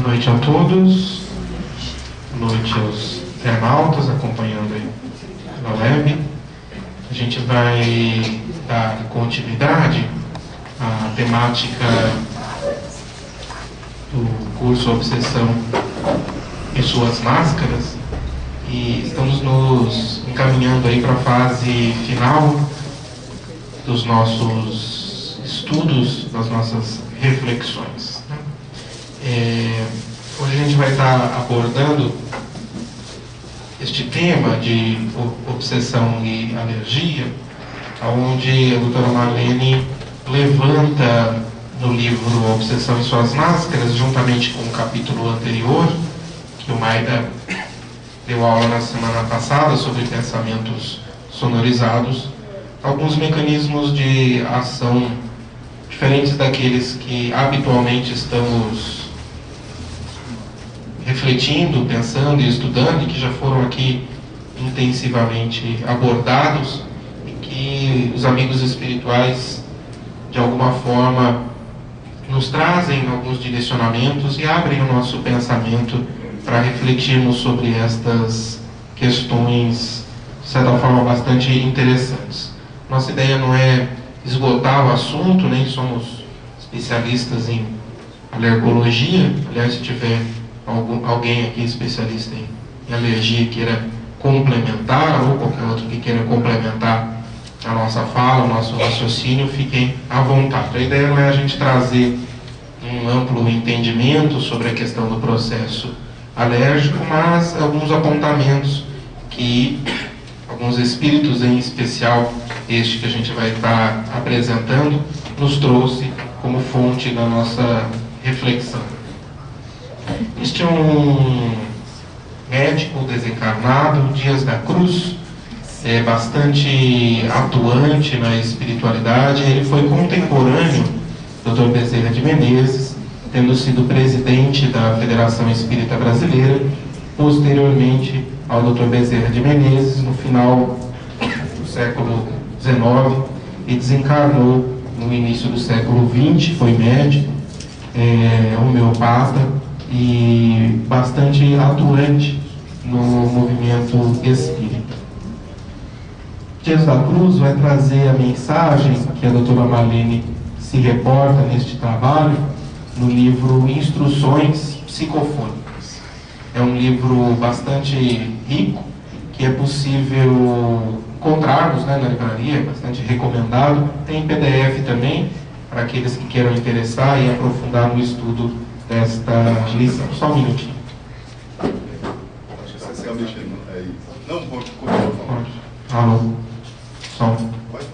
Boa noite a todos, boa noite aos internautas acompanhando aí na web. A gente vai dar continuidade à temática do curso Obsessão e Suas Máscaras e estamos nos encaminhando aí para a fase final dos nossos estudos, das nossas reflexões. Hoje a gente vai estar abordando este tema de obsessão e alergia, onde a doutora Marlene levanta no livro Obsessão e Suas Máscaras, juntamente com o capítulo anterior, que o Maida deu aula na semana passada sobre pensamentos sonorizados, alguns mecanismos de ação diferentes daqueles que habitualmente estamos refletindo, pensando e estudando, e que já foram aqui intensivamente abordados, e que os amigos espirituais, de alguma forma, nos trazem alguns direcionamentos e abrem o nosso pensamento para refletirmos sobre estas questões, de certa forma, bastante interessantes. Nossa ideia não é esgotar o assunto, nem somos especialistas em alergologia. Aliás, se tiver alguém aqui especialista em alergia queira complementar, ou qualquer outro que queira complementar a nossa fala, o nosso raciocínio, fiquem à vontade. A ideia não é a gente trazer um amplo entendimento sobre a questão do processo alérgico, mas alguns apontamentos que alguns espíritos, em especial este que a gente vai estar apresentando, nos trouxe como fonte da nossa reflexão. Este é um médico desencarnado, Dias da Cruz, bastante atuante na espiritualidade. Ele foi contemporâneo do Dr. Bezerra de Menezes, tendo sido presidente da Federação Espírita Brasileira, posteriormente ao Dr. Bezerra de Menezes, no final do século XIX, e desencarnou no início do século XX. Foi médico, homeopata, e bastante atuante no movimento espírita. Dias da Cruz vai trazer a mensagem que a doutora Marlene se reporta neste trabalho no livro Instruções Psicofônicas. É um livro bastante rico, que é possível encontrarmos, na livraria, bastante recomendado. Tem PDF também, para aqueles que queiram interessar e aprofundar no estudo desta lição. Só um minutinho. Acho que você está mexendo aí. Não, pode continuar falando. Alô? Som. Pode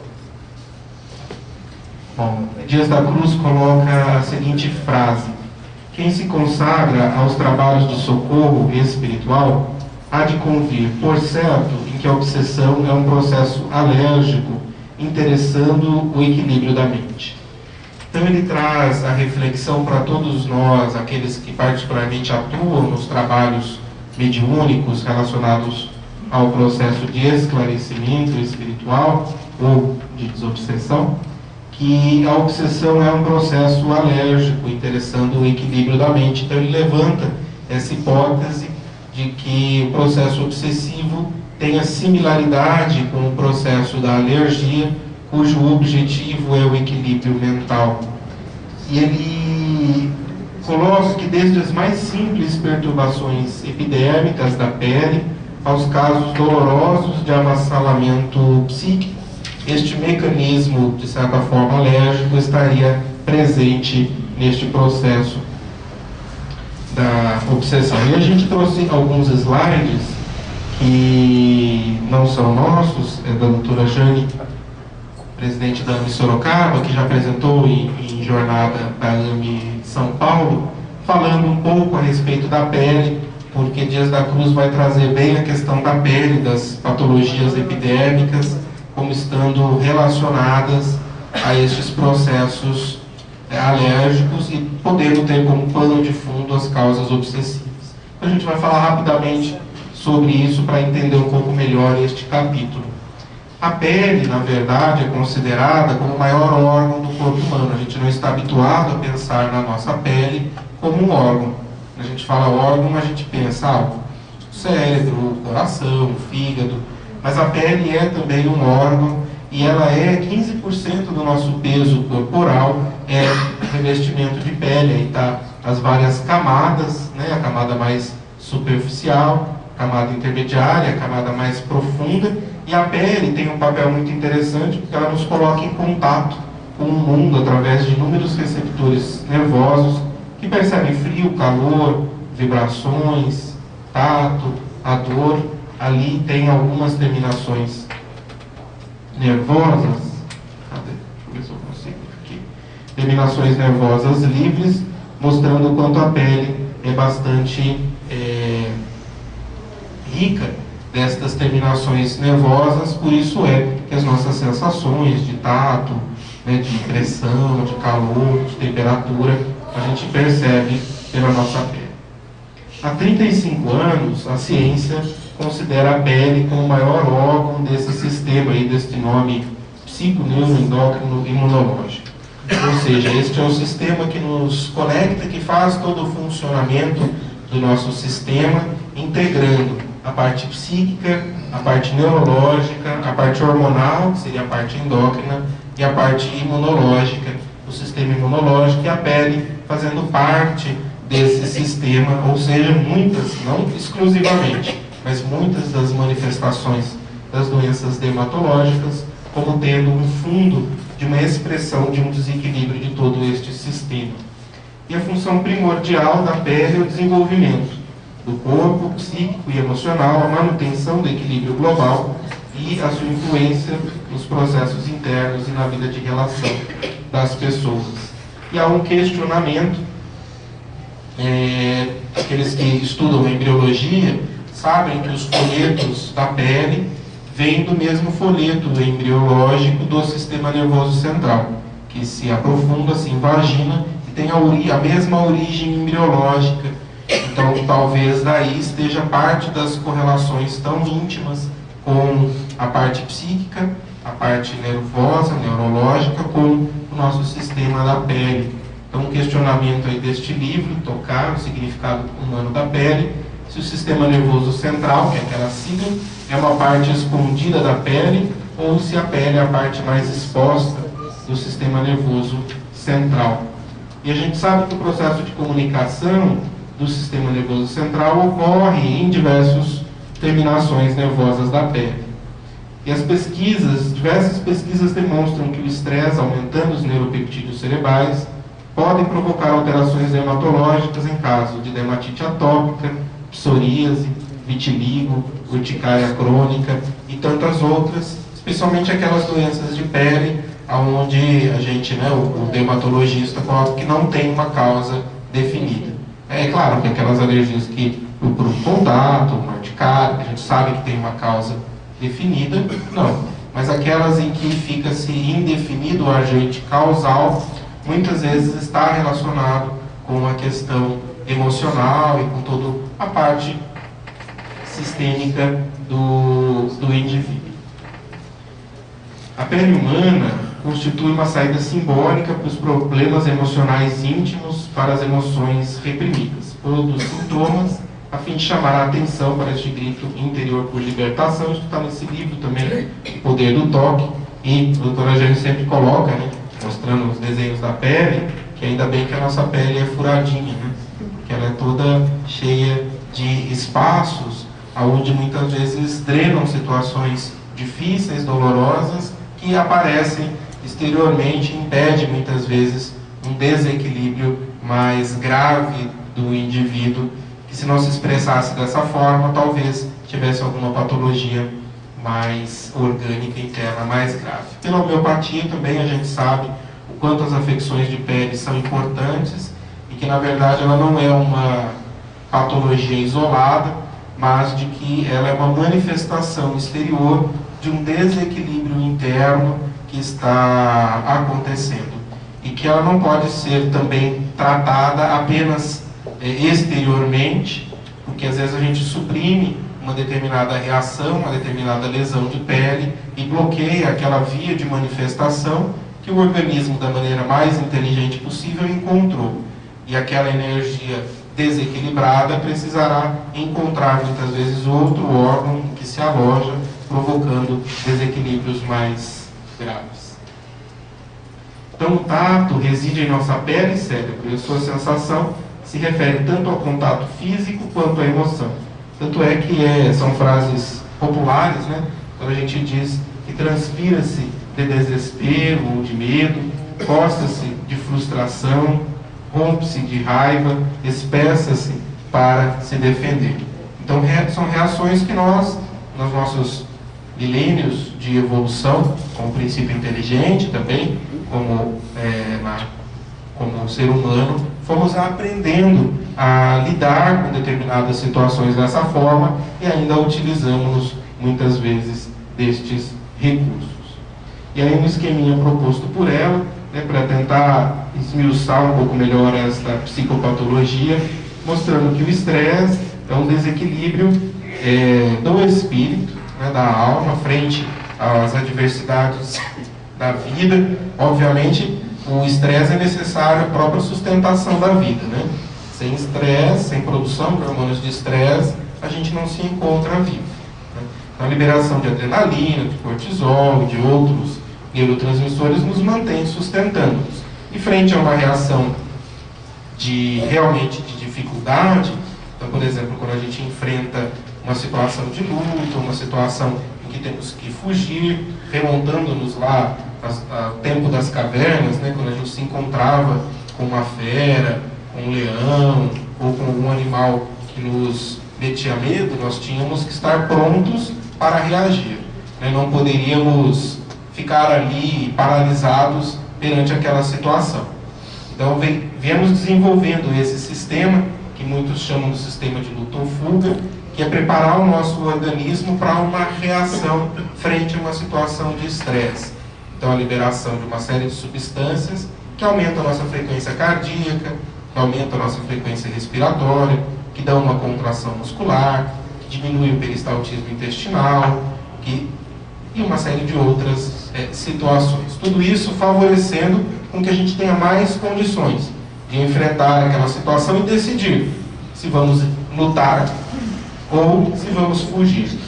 falar. Bom, Dias da Cruz coloca a seguinte frase: quem se consagra aos trabalhos de socorro espiritual há de convir, por certo, em que a obsessão é um processo alérgico interessando o equilíbrio da mente. Então ele traz a reflexão para todos nós, aqueles que particularmente atuam nos trabalhos mediúnicos relacionados ao processo de esclarecimento espiritual ou de desobsessão, que a obsessão é um processo alérgico interessando o equilíbrio da mente. Então ele levanta essa hipótese de que o processo obsessivo tenha similaridade com o processo da alergia, cujo objetivo é o equilíbrio mental. E ele coloca que desde as mais simples perturbações epidérmicas da pele aos casos dolorosos de avassalamento psíquico, este mecanismo, de certa forma, alérgico estaria presente neste processo da obsessão. E a gente trouxe alguns slides que não são nossos, é da doutora Jane, presidente da AME Sorocaba, que já apresentou em jornada da AME São Paulo, falando um pouco a respeito da pele, porque Dias da Cruz vai trazer bem a questão da pele, das patologias epidérmicas, como estando relacionadas a estes processos alérgicos e podendo ter como pano de fundo as causas obsessivas. Então, a gente vai falar rapidamente sobre isso para entender um pouco melhor este capítulo. A pele, na verdade, é considerada como o maior órgão do corpo humano. A gente não está habituado a pensar na nossa pele como um órgão. Quando a gente fala órgão, a gente pensa o cérebro, o coração, o fígado, mas a pele é também um órgão e ela é 15% do nosso peso corporal, é revestimento de pele. Aí está as várias camadas, né? A camada mais superficial, a camada intermediária, a camada mais profunda, e a pele tem um papel muito interessante porque ela nos coloca em contato com o mundo através de inúmeros receptores nervosos que percebem frio, calor, vibrações, tato, a dor. Ali tem algumas terminações nervosas, deixa eu ver se eu consigo aqui, terminações nervosas livres, mostrando o quanto a pele é bastante rica destas terminações nervosas. Por isso é que as nossas sensações de tato, né, de pressão, de calor, de temperatura, a gente percebe pela nossa pele. Há 35 anos, a ciência considera a pele como o maior órgão desse sistema aí, deste nome psiconeuroendócrino imunológico. Ou seja, este é o sistema que nos conecta, que faz todo o funcionamento do nosso sistema, integrando a parte psíquica, a parte neurológica, a parte hormonal, que seria a parte endócrina, e a parte imunológica, o sistema imunológico, e a pele fazendo parte desse sistema, ou seja, muitas, não exclusivamente, mas muitas das manifestações das doenças dermatológicas, como tendo um fundo de uma expressão de um desequilíbrio de todo este sistema. E a função primordial da pele é o desenvolvimento do corpo, psíquico e emocional, a manutenção do equilíbrio global e a sua influência nos processos internos e na vida de relação das pessoas. E há um questionamento, aqueles que estudam embriologia sabem que os folhetos da pele vêm do mesmo folheto embriológico do sistema nervoso central, que se aprofunda, se invagina e tem a mesma origem embriológica. Então, talvez daí esteja parte das correlações tão íntimas com a parte psíquica, a parte nervosa, neurológica, com o nosso sistema da pele. Então, um questionamento aí deste livro, Tocar, o significado humano da pele, se o sistema nervoso central, que é aquela sigla, é uma parte escondida da pele, ou se a pele é a parte mais exposta do sistema nervoso central. E a gente sabe que o processo de comunicação do sistema nervoso central ocorre em diversas terminações nervosas da pele. E as diversas pesquisas demonstram que o estresse, aumentando os neuropeptídeos cerebrais, podem provocar alterações dermatológicas em caso de dermatite atópica, psoríase, vitiligo, urticária crônica e tantas outras, especialmente aquelas doenças de pele onde a gente, o dermatologista coloca que não tem uma causa definida. É claro que aquelas alergias que por contato, uma urticária, que a gente sabe que tem uma causa definida, não. Mas aquelas em que fica-se indefinido o agente causal, muitas vezes está relacionado com a questão emocional e com toda a parte sistêmica do indivíduo. A pele humana constitui uma saída simbólica para os problemas emocionais íntimos, para as emoções reprimidas. Produz sintomas a fim de chamar a atenção para este grito interior por libertação. Isso está nesse livro também, O Poder do Toque, e a doutora Jane sempre coloca, mostrando os desenhos da pele, que ainda bem que a nossa pele é furadinha, porque ela é toda cheia de espaços, onde muitas vezes drenam situações difíceis, dolorosas, que aparecem exteriormente, impede muitas vezes um desequilíbrio mais grave do indivíduo, que se não se expressasse dessa forma, talvez tivesse alguma patologia mais orgânica interna, mais grave. Pela homeopatia também a gente sabe o quanto as afecções de pele são importantes e que na verdade ela não é uma patologia isolada, mas de que ela é uma manifestação exterior de um desequilíbrio interno que está acontecendo e que ela não pode ser também tratada apenas exteriormente, porque às vezes a gente suprime uma determinada reação, uma determinada lesão de pele e bloqueia aquela via de manifestação que o organismo, da maneira mais inteligente possível, encontrou. E aquela energia desequilibrada precisará encontrar muitas vezes outro órgão que se aloja, provocando desequilíbrios mais graves. Então, o tato reside em nossa pele e cérebro, e a sua sensação se refere tanto ao contato físico quanto à emoção. Tanto é que são frases populares, né? Quando a gente diz que transpira-se de desespero ou de medo, coça-se de frustração, rompe-se de raiva, espeça-se para se defender. Então, são reações que nós, nos nossos milênios de evolução, como princípio inteligente também, como ser humano, fomos aprendendo a lidar com determinadas situações dessa forma e ainda utilizamos muitas vezes destes recursos. E aí, um esqueminha proposto por ela, para tentar esmiuçar um pouco melhor esta psicopatologia, mostrando que o estresse é um desequilíbrio do espírito, da alma, frente às adversidades da vida. Obviamente, o estresse é necessário à própria sustentação da vida, né? Sem estresse, sem produção de hormônios de estresse, a gente não se encontra vivo, né? Então, a liberação de adrenalina, de cortisol, de outros neurotransmissores nos mantém sustentando-nos. E frente a uma reação realmente de dificuldade, então, por exemplo, quando a gente enfrenta uma situação de luta, uma situação em que temos que fugir, remontando-nos lá ao tempo das cavernas, né, quando a gente se encontrava com uma fera, com um leão, ou com algum animal que nos metia medo, nós tínhamos que estar prontos para reagir, né? Não poderíamos ficar ali paralisados perante aquela situação. Então, viemos desenvolvendo esse sistema, que muitos chamam de sistema de luta ou fuga, que é preparar o nosso organismo para uma reação frente a uma situação de estresse. Então, a liberação de uma série de substâncias que aumentam a nossa frequência cardíaca, que aumentam a nossa frequência respiratória, que dão uma contração muscular, que diminui o peristaltismo intestinal, e uma série de outras situações. Tudo isso favorecendo com que a gente tenha mais condições de enfrentar aquela situação e decidir se vamos lutar ou se vamos fugir.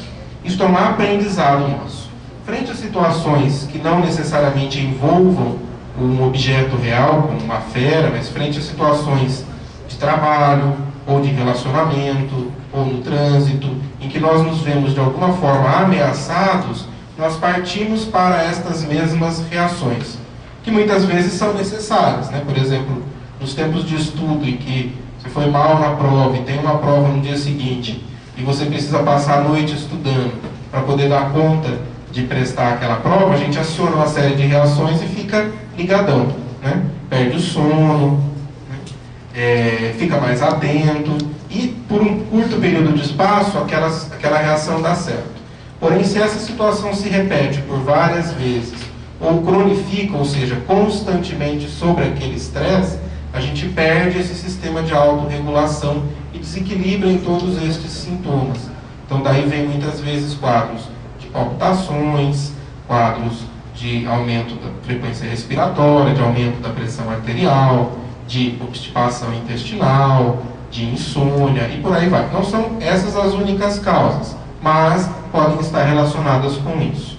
Isso é um aprendizado nosso. Frente a situações que não necessariamente envolvam um objeto real, como uma fera, mas frente a situações de trabalho, ou de relacionamento, ou no trânsito, em que nós nos vemos de alguma forma ameaçados, nós partimos para estas mesmas reações, que muitas vezes são necessárias, né? Por exemplo, nos tempos de estudo em que você foi mal na prova e tem uma prova no dia seguinte, e você precisa passar a noite estudando para poder dar conta de prestar aquela prova, a gente aciona uma série de reações e fica ligadão, né? Perde o sono, né? Fica mais atento, e por um curto período de espaço aquela reação dá certo. Porém, se essa situação se repete por várias vezes, ou cronifica, ou seja, constantemente sobre aquele estresse, a gente perde esse sistema de autorregulação e desequilibra em todos estes sintomas. Então, daí vem muitas vezes quadros de palpitações, quadros de aumento da frequência respiratória, de aumento da pressão arterial, de obstipação intestinal, de insônia e por aí vai. Não são essas as únicas causas, mas podem estar relacionadas com isso.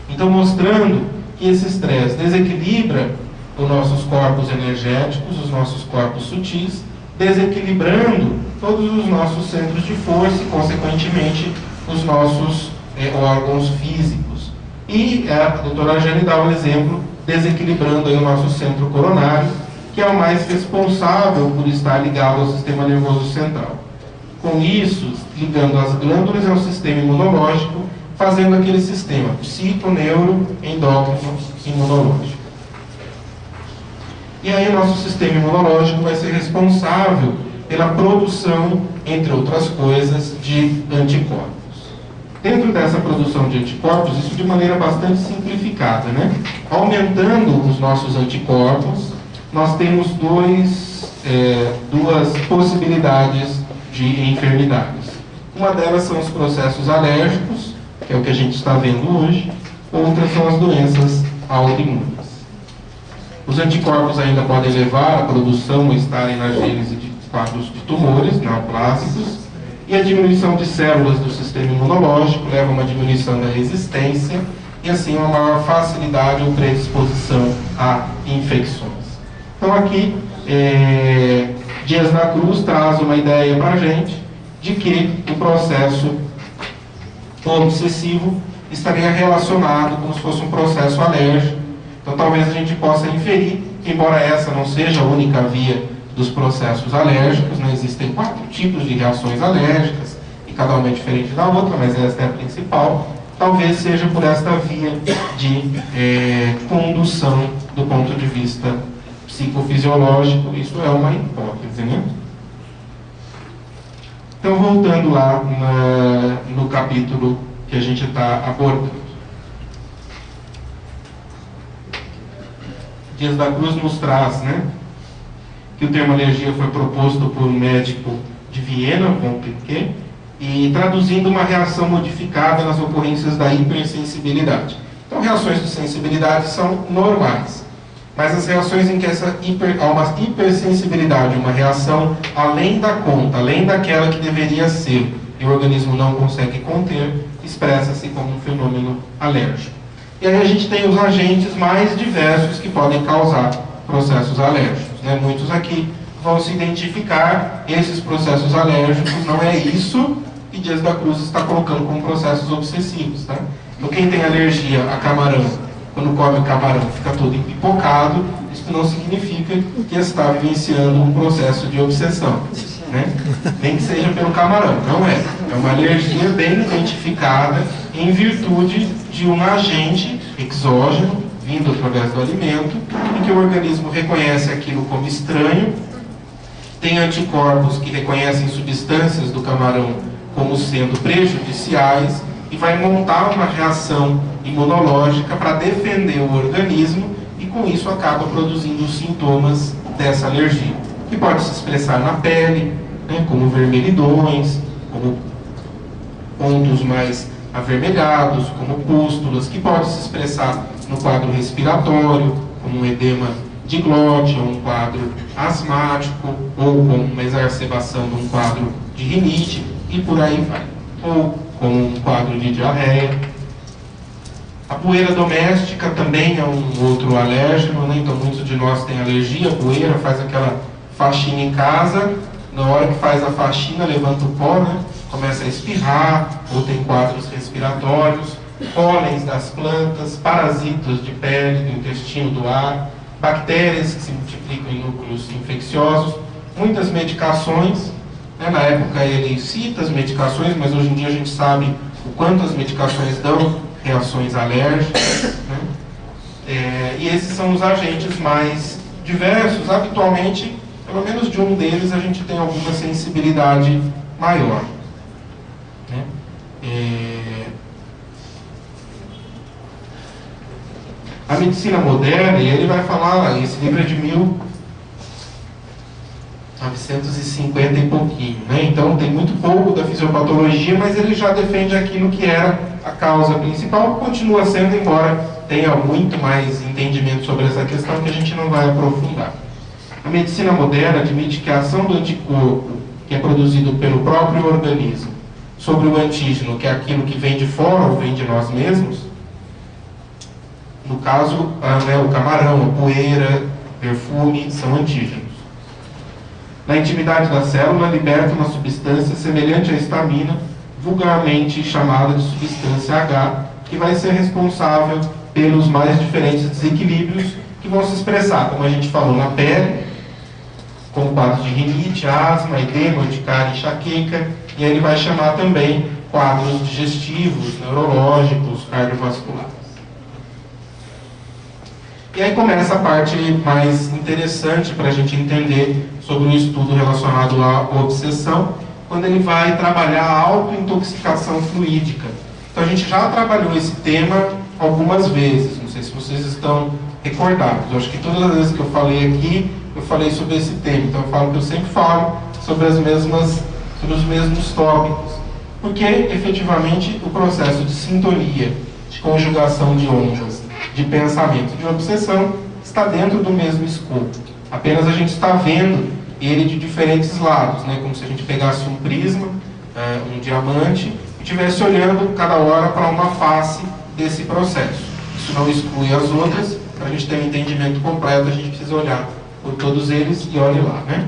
Então, mostrando que esse estresse desequilibra os nossos corpos energéticos, os nossos corpos sutis, desequilibrando todos os nossos centros de força e, consequentemente, os nossos órgãos físicos. E a doutora Jane dá um exemplo desequilibrando aí o nosso centro coronário, que é o mais responsável por estar ligado ao sistema nervoso central. Com isso, ligando as glândulas ao sistema imunológico, fazendo aquele sistema psico, neuro, endócrino, imunológico. E aí o nosso sistema imunológico vai ser responsável pela produção, entre outras coisas, de anticorpos. Dentro dessa produção de anticorpos, isso de maneira bastante simplificada, né? Aumentando os nossos anticorpos, nós temos duas possibilidades de enfermidades. Uma delas são os processos alérgicos, que é o que a gente está vendo hoje. Outras são as doenças autoimunes. Os anticorpos ainda podem levar à produção ou estarem na gênese de quadros de tumores neoplásicos, e a diminuição de células do sistema imunológico leva a uma diminuição da resistência e assim uma maior facilidade ou predisposição a infecções. Então aqui, Dias da Cruz traz uma ideia para a gente de que o processo obsessivo estaria relacionado como se fosse um processo alérgico. Então talvez a gente possa inferir que, embora essa não seja a única via dos processos alérgicos, né, existem 4 tipos de reações alérgicas, e cada uma é diferente da outra, mas esta é a principal. Talvez seja por esta via de condução do ponto de vista psicofisiológico. Isso é uma hipótese, né? Então, voltando lá no capítulo que a gente está abordando. Dias da Cruz nos traz, né, que o termo alergia foi proposto por um médico de Viena, von Piquet, e traduzindo uma reação modificada nas ocorrências da hipersensibilidade. Então, reações de sensibilidade são normais, mas as reações em que há uma hipersensibilidade, uma reação além da conta, além daquela que deveria ser, e o organismo não consegue conter, expressa-se como um fenômeno alérgico. E aí a gente tem os agentes mais diversos que podem causar processos alérgicos, né? Muitos aqui vão se identificar esses processos alérgicos, não é isso que Dias da Cruz está colocando como processos obsessivos, tá? Então, quem tem alergia a camarão, quando come o camarão fica todo empipocado, isso não significa que está vivenciando um processo de obsessão, né? Nem que seja pelo camarão, não é. É uma alergia bem identificada em virtude de um agente exógeno, vindo através do alimento, em que o organismo reconhece aquilo como estranho, tem anticorpos que reconhecem substâncias do camarão como sendo prejudiciais e vai montar uma reação imunológica para defender o organismo e com isso acaba produzindo os sintomas dessa alergia, que pode se expressar na pele, né, como vermelhidões, como pontos mais avermelhados, como pústulas, que pode se expressar no quadro respiratório, como um edema de glote, ou um quadro asmático, ou com uma exacerbação de um quadro de rinite, e por aí vai. Ou com um quadro de diarreia. A poeira doméstica também é um outro alérgeno, né? Então muitos de nós têm alergia à poeira, faz aquela faxina em casa, na hora que faz a faxina levanta o pó, né? Começa a espirrar, ou tem quadros respiratórios, pólens das plantas, parasitas de pele, do intestino, do ar, bactérias que se multiplicam em núcleos infecciosos, muitas medicações, né? Na época ele cita as medicações, mas hoje em dia a gente sabe o quanto as medicações dão reações alérgicas, né? E esses são os agentes mais diversos. Habitualmente, pelo menos de um deles, a gente tem alguma sensibilidade maior, né? A medicina moderna, e ele vai falar, esse livro é de 1950 e pouquinho, né? Então tem muito pouco da fisiopatologia, mas ele já defende aquilo que era a causa principal, continua sendo, embora tenha muito mais entendimento sobre essa questão que a gente não vai aprofundar. A medicina moderna admite que a ação do anticorpo, que é produzido pelo próprio organismo, sobre o antígeno, que é aquilo que vem de fora ou vem de nós mesmos, no caso, o camarão, a poeira, perfume, são antígenos. Na intimidade da célula, liberta uma substância semelhante à histamina, vulgarmente chamada de substância H, que vai ser responsável pelos mais diferentes desequilíbrios que vão se expressar, como a gente falou, na pele, como quadros de rinite, asma, edema, urticária, enxaqueca, e aí ele vai chamar também quadros digestivos, neurológicos, cardiovasculares. E aí começa a parte mais interessante para a gente entender sobre o estudo relacionado à obsessão, quando ele vai trabalhar a autointoxicação fluídica. Então a gente já trabalhou esse tema algumas vezes, não sei se vocês estão recordados. Eu acho que todas as vezes que eu falei aqui, eu falei sobre esse tema. Então eu falo que eu sempre falo sobre os mesmos tópicos. Porque efetivamente o processo de sintonia, de conjugação de ondas, de pensamento, de obsessão, está dentro do mesmo escopo. Apenas a gente está vendo ele de diferentes lados, né? Como se a gente pegasse um prisma, um diamante, e estivesse olhando cada hora para uma face desse processo. Isso não exclui as outras. Para a gente ter um entendimento completo, a gente precisa olhar por todos eles e olhe lá, né?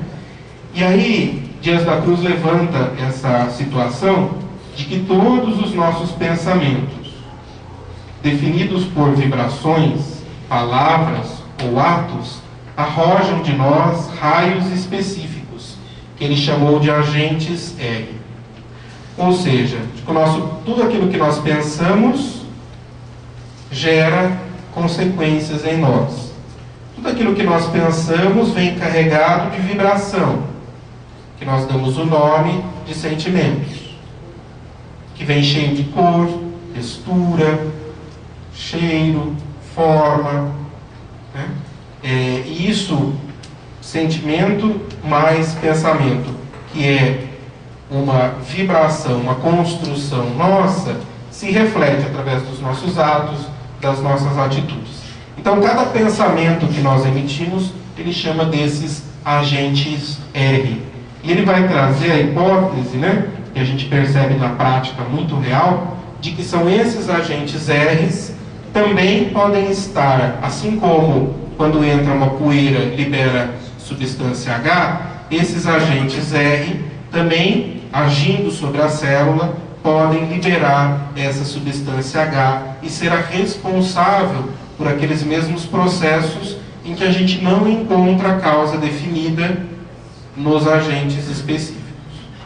E aí, Dias da Cruz levanta essa situação de que todos os nossos pensamentos, definidos por vibrações, palavras ou atos, arrojam de nós raios específicos, que ele chamou de agentes R. Ou seja, tudo aquilo que nós pensamos gera consequências em nós. Tudo aquilo que nós pensamos vem carregado de vibração, que nós damos o nome de sentimentos, que vem cheio de cor, textura, cheiro, forma, né? E isso, sentimento mais pensamento, que é uma vibração, uma construção nossa, se reflete através dos nossos atos, das nossas atitudes. Então, cada pensamento que nós emitimos, ele chama desses agentes R. E ele vai trazer a hipótese, né, que a gente percebe na prática muito real, de que são esses agentes R's também podem estar, assim como quando entra uma poeira libera substância H, esses agentes R também, agindo sobre a célula, podem liberar essa substância H e ser a responsável por aqueles mesmos processos em que a gente não encontra a causa definida nos agentes específicos.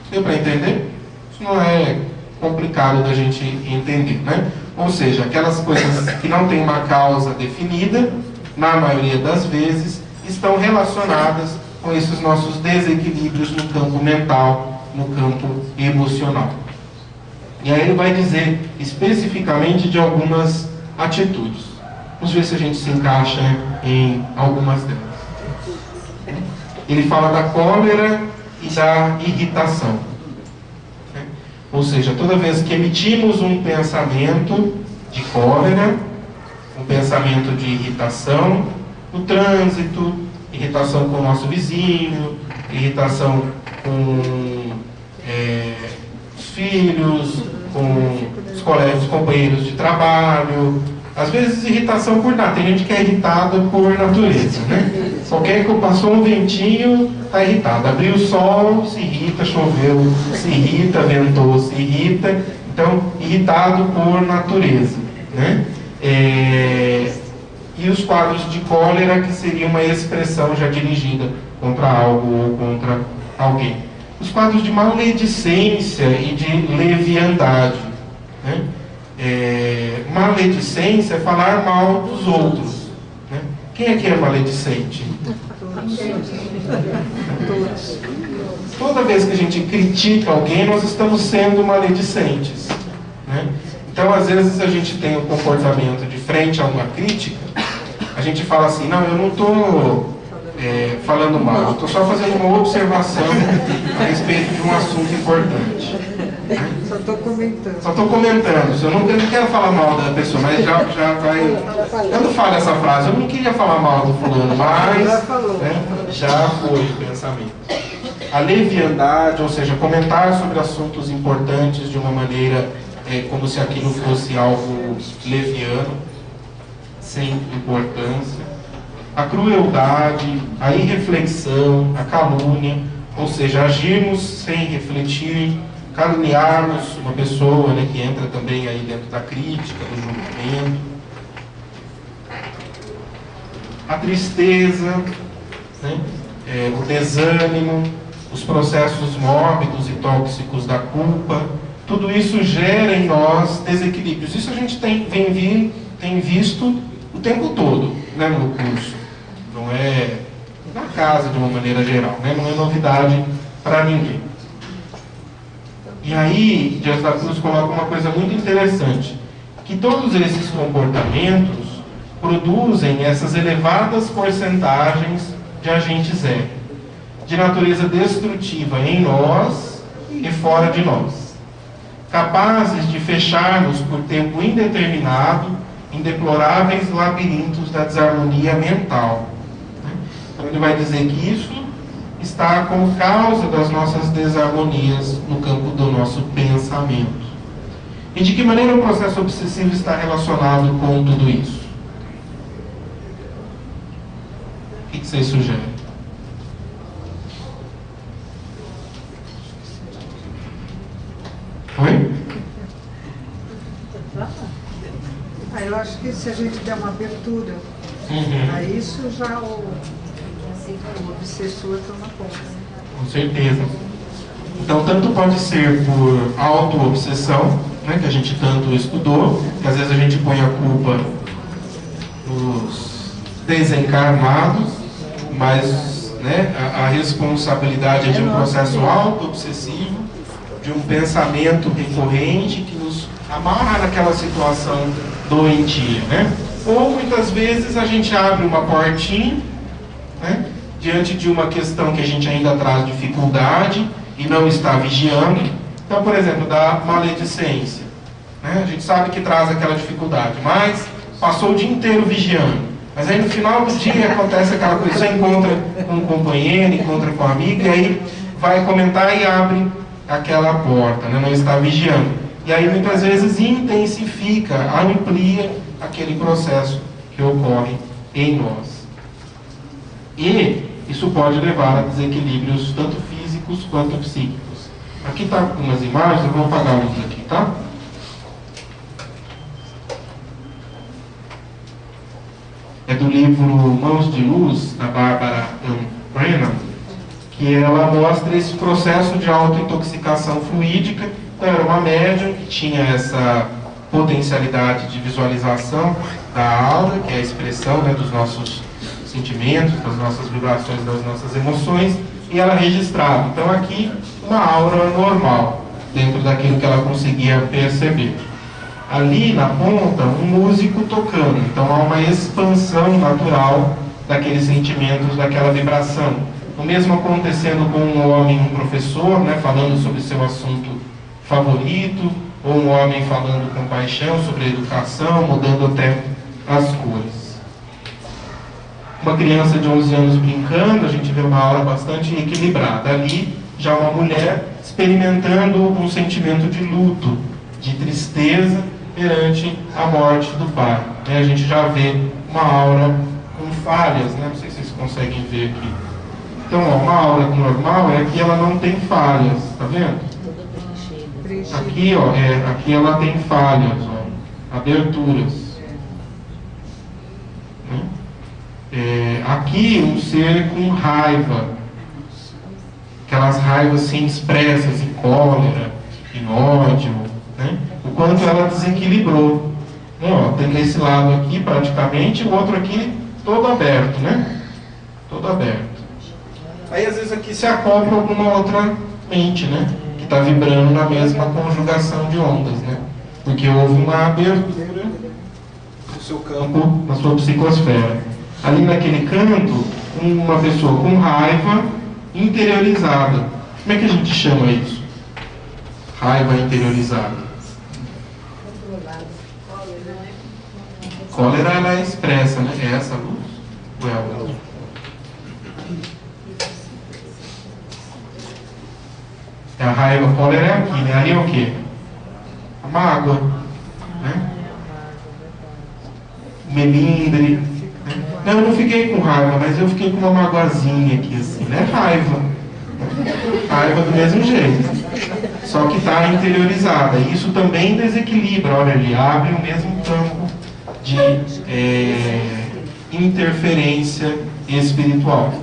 Deu para entender? Isso não é complicado da gente entender, né? Ou seja, aquelas coisas que não têm uma causa definida, na maioria das vezes, estão relacionadas com esses nossos desequilíbrios no campo mental, no campo emocional. E aí ele vai dizer especificamente de algumas atitudes. Vamos ver se a gente se encaixa em algumas delas. Ele fala da cólera e da irritação. Ou seja, toda vez que emitimos um pensamento de cólera, um pensamento de irritação, no trânsito, irritação com o nosso vizinho, irritação com os filhos, com os colegas, os companheiros de trabalho, às vezes irritação por nada. Tem gente que é irritada por natureza, né? Qualquer que passou um ventinho, está irritado. Abriu o sol, se irrita, choveu, se irrita, ventou, se irrita. Então, irritado por natureza, né? E os quadros de cólera, que seria uma expressão já dirigida contra algo ou contra alguém. Os quadros de maledicência e de leviandade, né? Maledicência é falar mal dos outros, né? Quem aqui é maledicente? Toda vez que a gente critica alguém, nós estamos sendo maledicentes, né? Então, às vezes, a gente tem um comportamento de frente a uma crítica, a gente fala assim, não, eu não estou falando mal, eu estou só fazendo uma observação a respeito de um assunto importante. Só estou comentando. Só estou comentando, eu não quero falar mal da pessoa, mas já vai... Quando fala essa frase, eu não queria falar mal do fulano, mas já foi o pensamento. A leviandade, ou seja, comentar sobre assuntos importantes de uma maneira como se aquilo fosse algo leviano, sem importância. A crueldade, a irreflexão, a calúnia, ou seja, agirmos sem refletir, caluniarmos uma pessoa, né, que entra também aí dentro da crítica, do julgamento. A tristeza, né, o desânimo, os processos mórbidos e tóxicos da culpa, tudo isso gera em nós desequilíbrios. Isso a gente tem visto o tempo todo, né, no curso. Não é na casa de uma maneira geral, né, não é novidade para ninguém. E aí, Dias da Cruz coloca uma coisa muito interessante, que todos esses comportamentos produzem essas elevadas porcentagens de agentes R, de natureza destrutiva em nós e fora de nós, capazes de fechar-nos por tempo indeterminado em deploráveis labirintos da desarmonia mental. Então ele vai dizer que isso está como causa das nossas desarmonias no campo do nosso pensamento. E de que maneira o processo obsessivo está relacionado com tudo isso? O que vocês sugerem? Oi? Eu acho que se a gente der uma abertura, a isso já o obsessor toma conta. Com certeza. Então, tanto pode ser por auto-obsessão, né, que a gente tanto estudou, que às vezes a gente põe a culpa nos desencarnados, mas né, a responsabilidade é de um processo auto-obsessivo, de um pensamento recorrente que nos amarra naquela situação doentia, né? Ou muitas vezes a gente abre uma portinha, né, diante de uma questão que a gente ainda traz dificuldade e não está vigiando. Então, por exemplo, da maledicência, né? A gente sabe que traz aquela dificuldade, mas passou o dia inteiro vigiando. Mas aí no final do dia acontece aquela coisa, você encontra com um companheiro, encontra com um amigo, e aí vai comentar e abre aquela porta, né? Não está vigiando. E aí muitas vezes intensifica, amplia aquele processo que ocorre em nós. E isso pode levar a desequilíbrios tanto físicos quanto psíquicos. Aqui está algumas imagens, eu vou apagar a luz aqui, tá? É do livro Mãos de Luz, da Bárbara Ann Brennan, que ela mostra esse processo de autointoxicação fluídica. Então, era uma médium que tinha essa potencialidade de visualização da aura, que é a expressão, né, dos nossos sentimentos, das nossas vibrações, das nossas emoções, e ela registrava. Então, aqui, uma aura normal, dentro daquilo que ela conseguia perceber. Ali na ponta, um músico tocando. Então, há uma expansão natural daqueles sentimentos, daquela vibração. O mesmo acontecendo com um homem, um professor, né, falando sobre seu assunto favorito, ou um homem falando com paixão sobre a educação, mudando até as cores. Uma criança de 11 anos brincando, a gente vê uma aura bastante equilibrada. Ali, já uma mulher experimentando um sentimento de luto, de tristeza perante a morte do pai. A gente já vê uma aura com falhas, né? Não sei se vocês conseguem ver aqui. Então, ó, uma aura normal é que ela não tem falhas, tá vendo? Aqui, ó, aqui ela tem falhas, ó, aberturas. Né? Aqui um ser com raiva, aquelas raivas assim expressas em cólera, em ódio, né? O quanto ela desequilibrou. Ó, tem esse lado aqui praticamente, o outro aqui todo aberto, né? Todo aberto. Aí às vezes aqui se acopla alguma outra mente, né? Que está vibrando na mesma conjugação de ondas, né? Porque houve uma abertura no seu campo, na sua psicosfera. Ali naquele canto, uma pessoa com raiva interiorizada. Como é que a gente chama isso? Raiva interiorizada. Cólera, ela é expressa, né? É essa luz? Ou é a outra? A raiva, a cólera é aqui, né? Ali é o quê? A mágoa, né? Melindre. Né? Não, eu não fiquei com raiva, mas eu fiquei com uma magoazinha aqui, assim, né? Raiva. Raiva do mesmo jeito. Só que está interiorizada. E isso também desequilibra. Olha, ele abre o mesmo campo de interferência espiritual.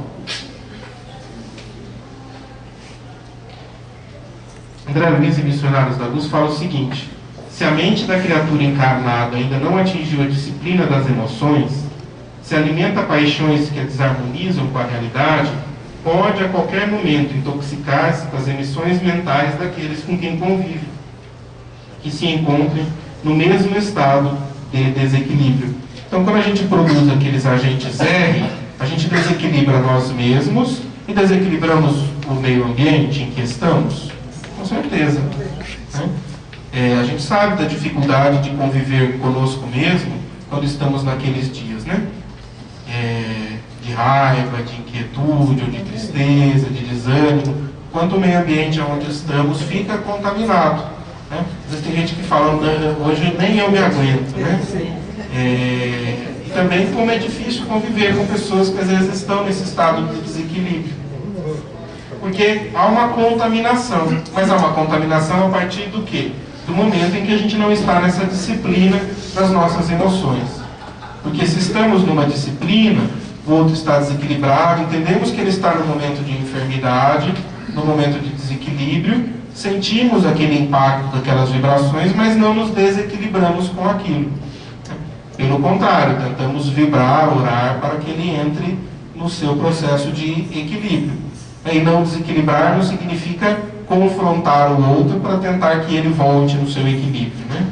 André Luiz e Missionários da Luz fala o seguinte: se a mente da criatura encarnada ainda não atingiu a disciplina das emoções, se alimenta paixões que a desarmonizam com a realidade, pode a qualquer momento intoxicar-se com as emissões mentais daqueles com quem convive, que se encontrem no mesmo estado de desequilíbrio. Então, quando a gente produz aqueles agentes R, a gente desequilibra nós mesmos e desequilibramos o meio ambiente em que estamos. Com certeza. Né? A gente sabe da dificuldade de conviver conosco mesmo quando estamos naqueles dias, né? De de raiva, de inquietude, ou de tristeza, de desânimo, quanto o meio ambiente onde estamos fica contaminado. Né? Às vezes tem gente que fala, hoje nem eu me aguento. Né? E também como é difícil conviver com pessoas que às vezes estão nesse estado de desequilíbrio. Porque há uma contaminação. Mas há uma contaminação a partir do quê? Do momento em que a gente não está nessa disciplina das nossas emoções. Porque se estamos numa disciplina, o outro está desequilibrado, entendemos que ele está no momento de enfermidade, no momento de desequilíbrio, sentimos aquele impacto daquelas vibrações, mas não nos desequilibramos com aquilo. Pelo contrário, tentamos vibrar, orar para que ele entre no seu processo de equilíbrio. E não desequilibrar não significa confrontar o outro para tentar que ele volte no seu equilíbrio. Né?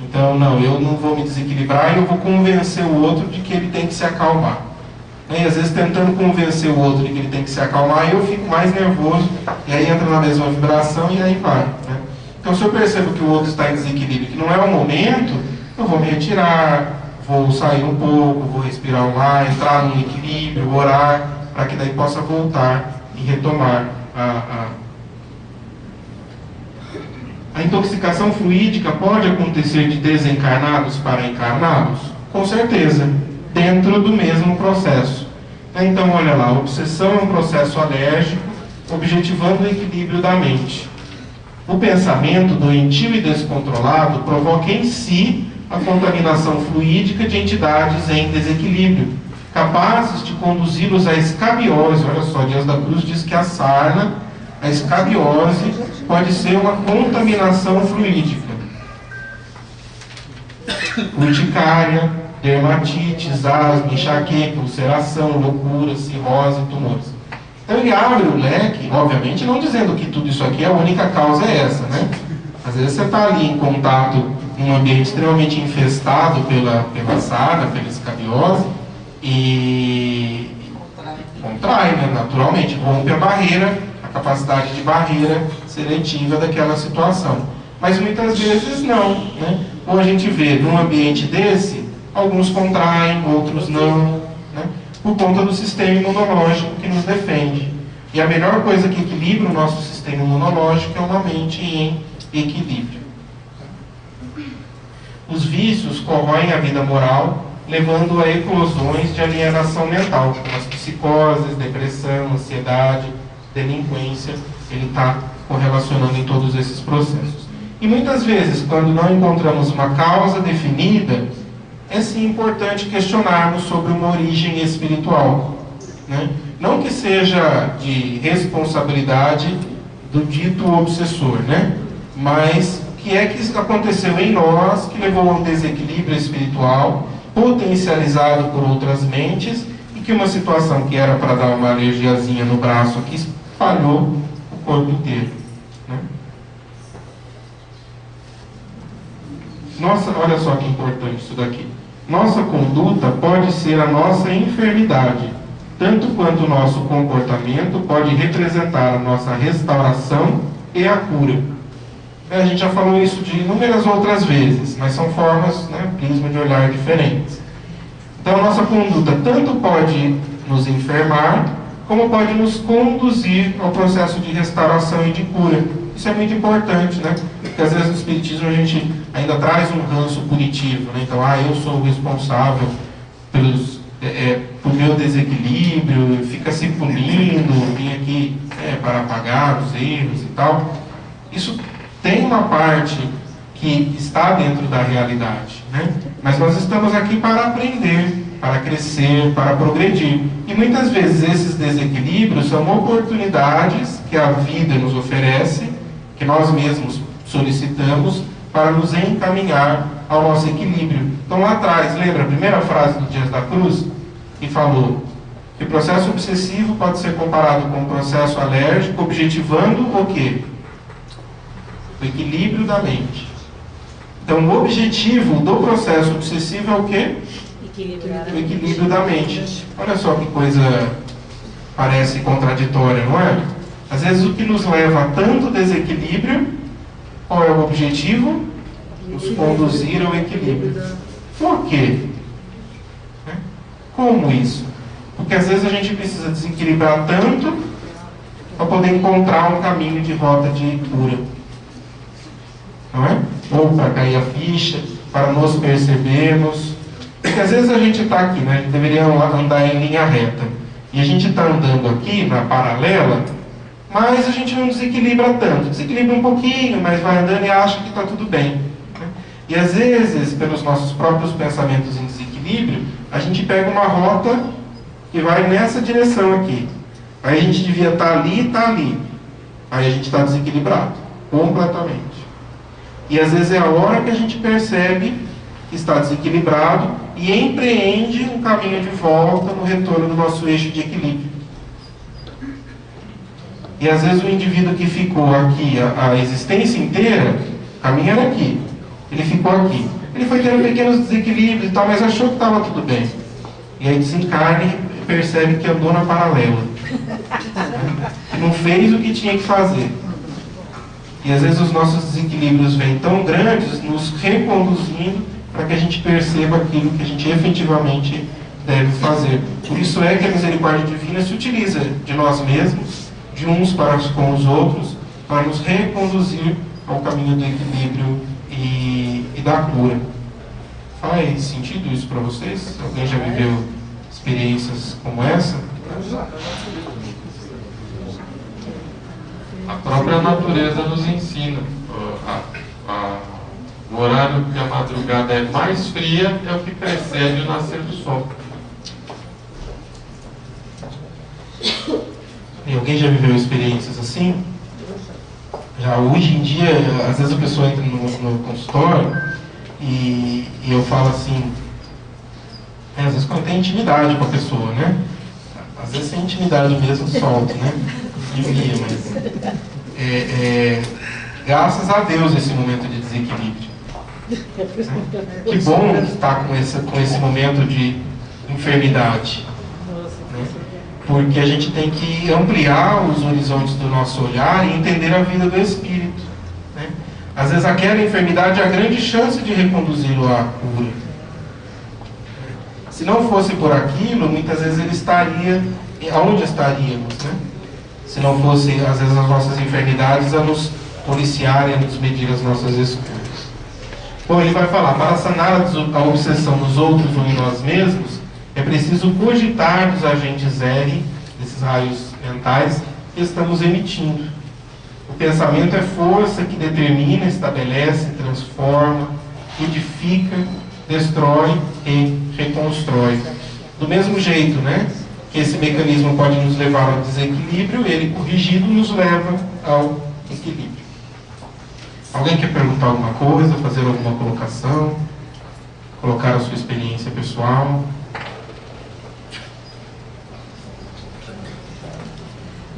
Então, não, eu não vou me desequilibrar e eu vou convencer o outro de que ele tem que se acalmar. E às vezes tentando convencer o outro de que ele tem que se acalmar, eu fico mais nervoso, e aí entra na mesma vibração e aí vai. Né? Então, se eu percebo que o outro está em desequilíbrio, que não é o momento, eu vou me retirar, vou sair um pouco, vou respirar um ar, entrar no equilíbrio, orar, para que daí possa voltar e retomar a intoxicação fluídica pode acontecer de desencarnados para encarnados? Com certeza, dentro do mesmo processo. Então, olha lá, a obsessão é um processo alérgico, objetivando o equilíbrio da mente. O pensamento doentio e descontrolado provoca em si a contaminação fluídica de entidades em desequilíbrio, capazes de conduzi-los à escabiose. Olha só, Dias da Cruz diz que a sarna, a escabiose, pode ser uma contaminação fluídica. Urticária, dermatites, asma, enxaqueca, ulceração, loucura, cirrose, tumores. Então ele abre o leque, obviamente não dizendo que tudo isso aqui, a única causa é essa, né? Às vezes você está ali em contato num ambiente extremamente infestado pela sarna, pela escabiose, e contrai, né? Naturalmente, rompe a barreira, a capacidade de barreira seletiva daquela situação. Mas muitas vezes não, né? Ou a gente vê num ambiente desse, alguns contraem, outros não, né? Por conta do sistema imunológico que nos defende. E a melhor coisa que equilibra o nosso sistema imunológico é uma mente em equilíbrio. Os vícios corroem a vida moral, levando a eclosões de alienação mental, como as psicoses, depressão, ansiedade, delinquência. Ele está correlacionando em todos esses processos. E muitas vezes, quando não encontramos uma causa definida, é sim importante questionarmos sobre uma origem espiritual. Né? Não que seja de responsabilidade do dito obsessor, né? Mas o que é que aconteceu em nós que levou a um desequilíbrio espiritual, potencializado por outras mentes, e que uma situação que era para dar uma alergiazinha no braço aqui, espalhou o corpo inteiro. Né? Nossa, olha só que importante isso daqui. Nossa conduta pode ser a nossa enfermidade, tanto quanto o nosso comportamento pode representar a nossa restauração e a cura. A gente já falou isso de inúmeras outras vezes, mas são formas, né, prisma de olhar diferentes. Então, a nossa conduta tanto pode nos enfermar, como pode nos conduzir ao processo de restauração e de cura. Isso é muito importante, né? Porque às vezes no Espiritismo a gente ainda traz um ranço punitivo, né? Então, eu sou o responsável por meu desequilíbrio, fica se punindo, vim aqui para apagar os erros e tal. Isso tem uma parte que está dentro da realidade, né? Mas nós estamos aqui para aprender, para crescer, para progredir. E muitas vezes esses desequilíbrios são oportunidades que a vida nos oferece, que nós mesmos solicitamos, para nos encaminhar ao nosso equilíbrio. Então lá atrás, lembra a primeira frase do Dias da Cruz? Que falou que o processo obsessivo pode ser comparado com um processo alérgico, objetivando o quê? O equilíbrio da mente. Então o objetivo do processo obsessivo é o quê? O equilíbrio da mente. Olha só que coisa parece contraditória, não é? Às vezes o que nos leva a tanto desequilíbrio, qual é o objetivo? Nos conduzir ao equilíbrio. Por quê? Como isso? Porque Porque às vezes a gente precisa desequilibrar tanto para poder encontrar um caminho de rota de cura. Não é? Ou para cair a ficha, para nos percebermos. Porque às vezes a gente está aqui, né? A gente deveria andar em linha reta. E a gente está andando aqui na paralela, mas a gente não desequilibra tanto. Desequilibra um pouquinho, mas vai andando e acha que está tudo bem. Né? E às vezes, pelos nossos próprios pensamentos em desequilíbrio, a gente pega uma rota que vai nessa direção aqui. Aí a gente devia estar ali e está ali. Aí a gente está desequilibrado, completamente. E às vezes é a hora que a gente percebe que está desequilibrado e empreende um caminho de volta no retorno do nosso eixo de equilíbrio. E às vezes o indivíduo que ficou aqui a existência inteira, o caminho era aqui. Ele ficou aqui. Ele foi tendo pequenos desequilíbrios e tal, mas achou que estava tudo bem. E aí desencarna e percebe que andou na paralela. Não fez o que tinha que fazer. E às vezes os nossos desequilíbrios vêm tão grandes, nos reconduzindo para que a gente perceba aquilo que a gente efetivamente deve fazer. Por isso é que a misericórdia divina se utiliza de nós mesmos, de uns para com os outros, para nos reconduzir ao caminho do equilíbrio e da cura. Faz sentido isso para vocês? Alguém já viveu experiências como essa? A própria natureza nos ensina. O horário que a madrugada é mais fria é o que precede o nascer do sol. E alguém já viveu experiências assim? Já hoje em dia, às vezes a pessoa entra no consultório e eu falo assim, às vezes quando tem intimidade com a pessoa, né? Às vezes sem intimidade mesmo solto, né? Devia, mas graças a Deus esse momento de desequilíbrio. Que bom estar com esse momento de enfermidade, né? Porque a gente tem que ampliar os horizontes do nosso olhar e entender a vida do espírito, né? Às vezes aquela enfermidade é a grande chance de reconduzi-lo à cura. Se não fosse por aquilo, muitas vezes ele estaria onde estaríamos, né? Se não fosse, às vezes, as nossas enfermidades a nos policiar e a nos medir as nossas escolhas. Bom, ele vai falar, para sanar a obsessão nos outros ou em nós mesmos, é preciso cogitar dos agentes R, desses raios mentais, que estamos emitindo. O pensamento é força que determina, estabelece, transforma, edifica, destrói e reconstrói. Do mesmo jeito, né? Que esse mecanismo pode nos levar ao desequilíbrio, ele corrigido nos leva ao equilíbrio. Alguém quer perguntar alguma coisa, fazer alguma colocação, colocar a sua experiência pessoal?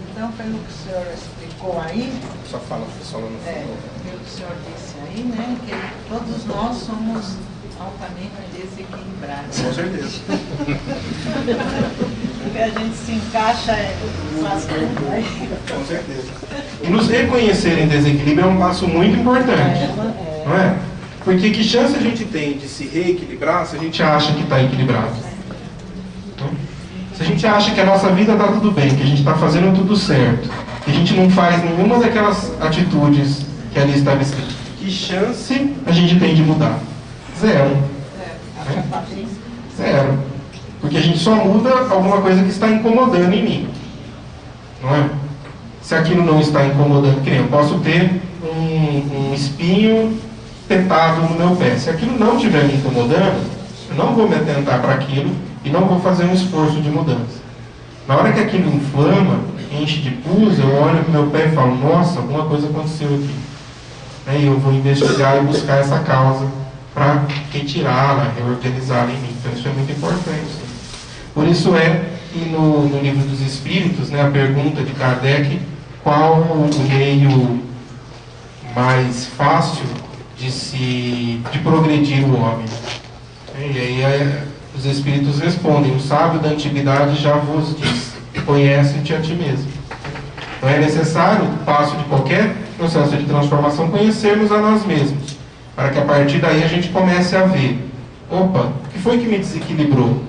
Então, pelo que o senhor explicou aí, Só fala pessoal no final. pelo que o senhor disse aí, né, que todos nós somos altamente desequilibrados. Com certeza. Porque a gente se encaixa, faz tudo aí. Com certeza. E nos reconhecer em desequilíbrio é um passo muito importante. Não é? Porque que chance a gente tem de se reequilibrar se a gente acha que está equilibrado? Se a gente acha que a nossa vida está tudo bem, que a gente está fazendo tudo certo, que a gente não faz nenhuma daquelas atitudes que ali estava escrito, que chance a gente tem de mudar? Zero. Né? Zero. Porque a gente só muda alguma coisa que está incomodando em mim. Não é? Se aquilo não está incomodando, que nem eu posso ter um espinho tentado no meu pé. Se aquilo não estiver me incomodando, eu não vou me atentar para aquilo e não vou fazer um esforço de mudança. Na hora que aquilo inflama, enche de pus, eu olho para o meu pé e falo, nossa, alguma coisa aconteceu aqui. Aí eu vou investigar e buscar essa causa para retirá-la, reorganizá-la em mim. Então isso é muito importante. Por isso é que no Livro dos Espíritos, né, a pergunta de Kardec, qual o meio mais fácil de progredir o homem? E aí os Espíritos respondem, o sábio da antiguidade já vos diz, conhece-te a ti mesmo. Então é necessário, no passo de qualquer processo de transformação, conhecermos a nós mesmos, para que a partir daí a gente comece a ver, opa, o que foi que me desequilibrou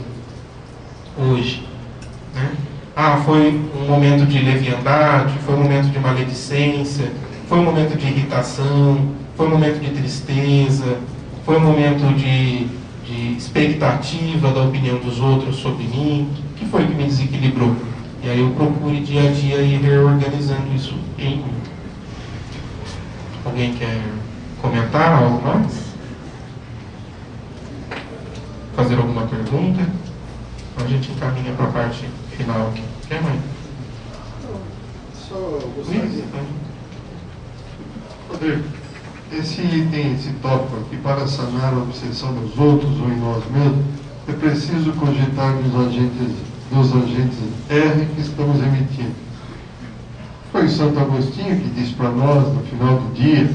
hoje? né? Ah, foi um momento de leviandade, foi um momento de maledicência, foi um momento de irritação, foi um momento de tristeza, foi um momento de expectativa da opinião dos outros sobre mim. O que foi que me desequilibrou? E aí eu procuro dia a dia ir reorganizando isso em mim. Alguém quer comentar algo mais? Fazer alguma pergunta? Então a gente encaminha para a parte final aqui. Quer, mãe? Só gostaria. Rodrigo, esse item, esse tópico aqui, para sanar a obsessão nos outros ou em nós mesmos, é preciso cogitar dos agentes R que estamos emitindo. Foi Santo Agostinho que disse para nós, no final do dia,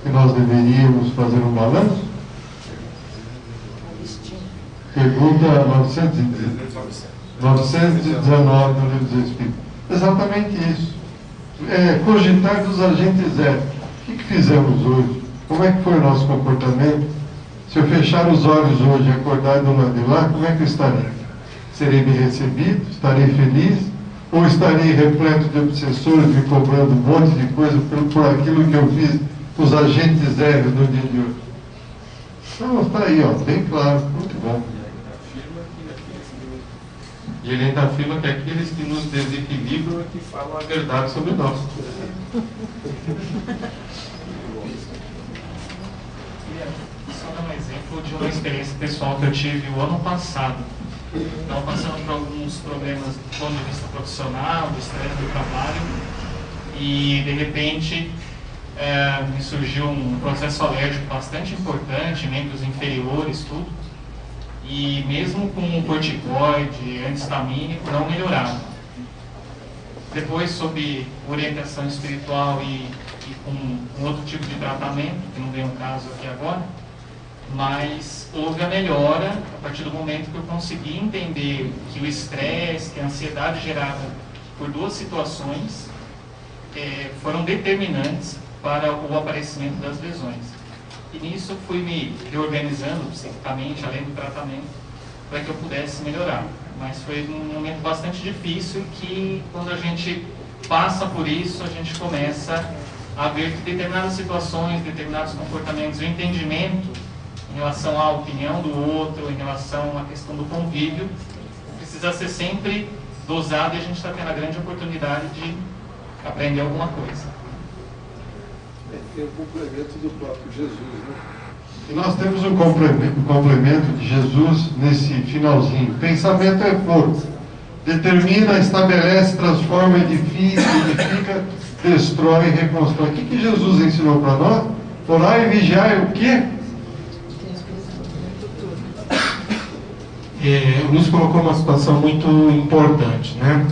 que nós deveríamos fazer um balanço? Pergunta 919 do Livro dos Espíritos. Exatamente isso. Cogitar dos agentes R. O que fizemos hoje? Como é que foi o nosso comportamento? Se eu fechar os olhos hoje e acordar do lado de lá, como é que eu estarei? Serei bem recebido? Estarei feliz? Ou estarei repleto de obsessores, me cobrando um monte de coisa por aquilo que eu fiz com os agentes R no dia de hoje? Então está aí, ó, bem claro, muito bom. E ele ainda afirma que aqueles que nos desequilibram é que falam a verdade sobre nós. Só dar um exemplo de uma experiência pessoal que eu tive o ano passado. Estava passando por alguns problemas do ponto de vista profissional, do estresse do trabalho, e de repente me surgiu um processo alérgico bastante importante, membros inferiores, tudo. E mesmo com corticoide, antihistamínico, não melhoraram. Depois, sob orientação espiritual e com um outro tipo de tratamento, que não vem um caso aqui agora, mas houve a melhora a partir do momento que eu consegui entender que o estresse, que a ansiedade gerada por duas situações foram determinantes para o aparecimento das lesões. E nisso eu fui me reorganizando psiquicamente, além do tratamento, para que eu pudesse melhorar. Mas foi um momento bastante difícil que, quando a gente passa por isso, a gente começa a ver que determinadas situações, determinados comportamentos, o entendimento em relação à opinião do outro, em relação à questão do convívio, precisa ser sempre dosado, e a gente está tendo a grande oportunidade de aprender alguma coisa. Tem o complemento do próprio Jesus, né? E nós temos um complemento de Jesus nesse finalzinho. Pensamento é força. Determina, estabelece, transforma, edifica, destrói e reconstrói. O que Jesus ensinou para nós? Orar e vigiar é o quê? O Luiz colocou uma situação muito importante, né?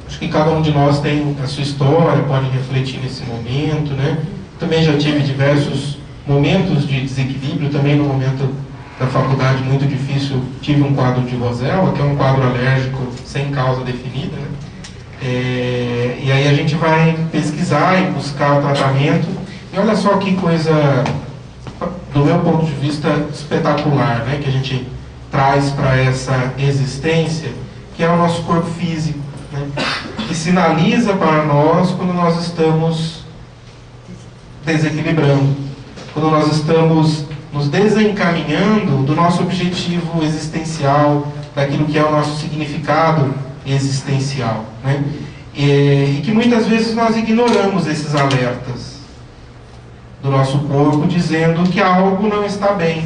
Acho que cada um de nós tem a sua história, pode refletir nesse momento, né? Também já tive diversos momentos de desequilíbrio, também no momento da faculdade muito difícil, tive um quadro de Rosella, que é um quadro alérgico sem causa definida, né? E aí a gente vai pesquisar e buscar o tratamento, e olha só que coisa, do meu ponto de vista, espetacular, né? Que a gente traz para essa existência, que é o nosso corpo físico, né? Que sinaliza para nós quando nós estamos desequilibrando, quando nós estamos nos desencaminhando do nosso objetivo existencial, daquilo que é o nosso significado existencial, né? E que muitas vezes nós ignoramos esses alertas do nosso corpo, dizendo que algo não está bem,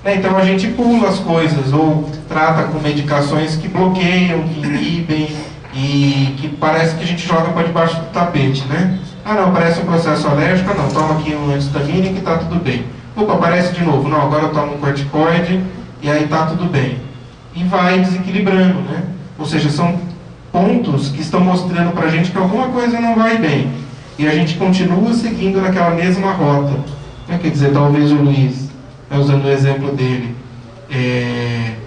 né? Então a gente pula as coisas, ou trata com medicações que bloqueiam, que inibem, e que parece que a gente joga para debaixo do tapete, né? Ah não, parece um processo alérgico, não, toma aqui um antihistamínico e está tudo bem. Opa, aparece de novo, não, agora eu tomo um corticoide e aí está tudo bem. E vai desequilibrando, né? Ou seja, são pontos que estão mostrando para a gente que alguma coisa não vai bem. E a gente continua seguindo naquela mesma rota. Quer dizer, talvez o Luiz, usando o exemplo dele,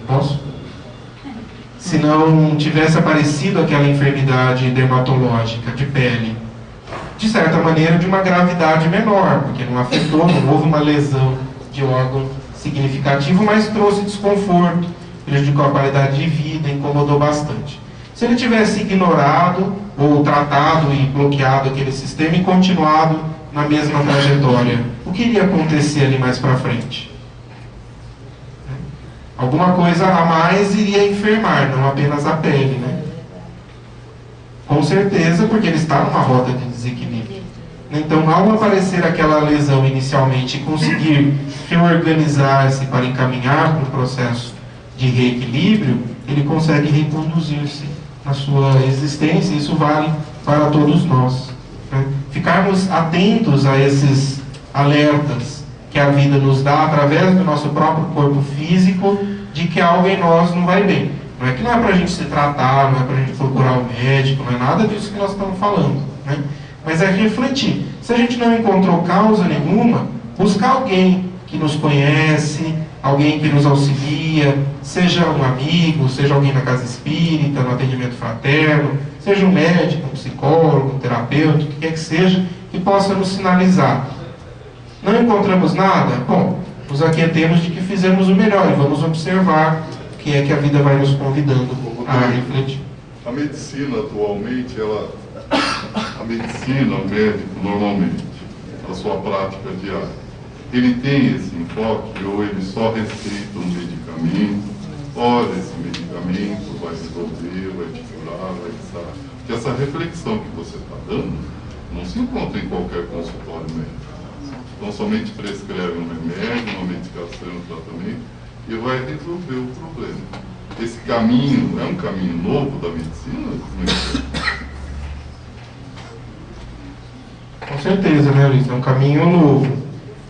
posso? Se não tivesse aparecido aquela enfermidade dermatológica de pele, de certa maneira de uma gravidade menor, porque não afetou, não houve uma lesão de órgão significativo, mas trouxe desconforto, prejudicou a qualidade de vida, incomodou bastante. Se ele tivesse ignorado ou tratado e bloqueado aquele sistema e continuado na mesma trajetória, o que iria acontecer ali mais para frente? Alguma coisa a mais iria enfermar, não apenas a pele, né? Com certeza, porque ele está numa rota de desequilíbrio. Então, ao aparecer aquela lesão inicialmente e conseguir reorganizar-se para encaminhar para o processo de reequilíbrio, ele consegue reconduzir-se na sua existência. Isso vale para todos nós, né? Ficarmos atentos a esses alertas que a vida nos dá através do nosso próprio corpo físico, de que algo em nós não vai bem. Não é que não é para a gente se tratar, não é para a gente procurar o médico, não é nada disso que nós estamos falando, né? Mas é refletir. Se a gente não encontrou causa nenhuma, buscar alguém que nos conhece, alguém que nos auxilia, seja um amigo, seja alguém na casa espírita, no atendimento fraterno, seja um médico, um psicólogo, um terapeuta, o que quer que seja, que possa nos sinalizar. Não encontramos nada? Bom, nos aquietemos de que fizemos o melhor e vamos observar o que é que a vida vai nos convidando a refletir. A medicina atualmente, a medicina, o médico normalmente, a sua prática diária, ele tem esse enfoque ou ele só receita um medicamento, olha, esse medicamento vai resolver, vai te curar, vai te sarar. Porque essa reflexão que você está dando não se encontra em qualquer consultório médico. Então somente prescreve um remédio, uma medicação, um tratamento e vai resolver o problema. Esse caminho é um caminho novo da medicina? Com certeza, né, Luiz? É um caminho novo.